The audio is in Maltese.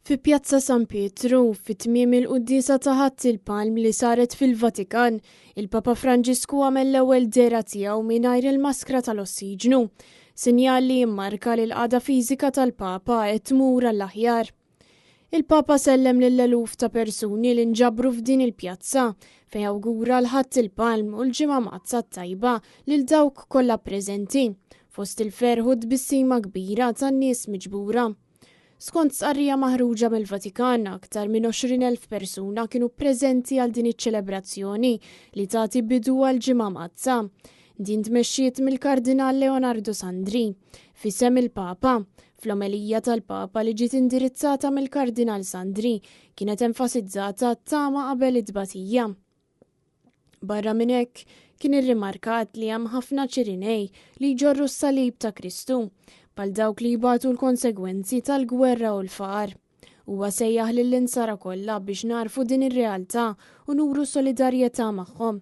Fi Pjazza San Pietru, fit-tmiem il-quddisa ta' Ħatt il-Palm li saret fil-Vatikan, il-Papa Franġisku għamel l-ewwel dera tiegħu mingħajr il-maskra tal-ossiġnu, sinjal li jimmarka li l-qagħda fiżika tal-Papa qed tmur għall-aħjar. Il-Papa sellem lill-eluf ta' persuni li nġabru f'din il-pjazza fejn awgura l-Ħatt il-Palm u l-ġimgħa Maqza tajba lil dawk kollha preżenti, fost il-ferħu tbissima kbira tan-nies miġbura. Skont sqarrija maħruġa mill-Vatikan, aktar minn 20,000 persuna kienu preżenti għal din iċ-ċelebrazzjoni li tagħti bidu għal ġimgħa Maqza. Din tmexxiet mill-Kardinal Leonardo Sandri f'isem il-Papa. Fl-omelija tal-Papa li ġiet indirizzata mill-Kardinal Sandri kienet enfasizzata t-tama qabel it-tbatija. Barra minn hekk kien irrimarkat li hemm ħafna ċirinej li jġorru s-salib ta' Kristu bħal dawk li jibgħatu l-konsegwenzi tal-gwerra u l-faqar. Huwa sejjaħ lill-insara kollha biex narfu din ir-realtà u nuru solidarjetà magħhom.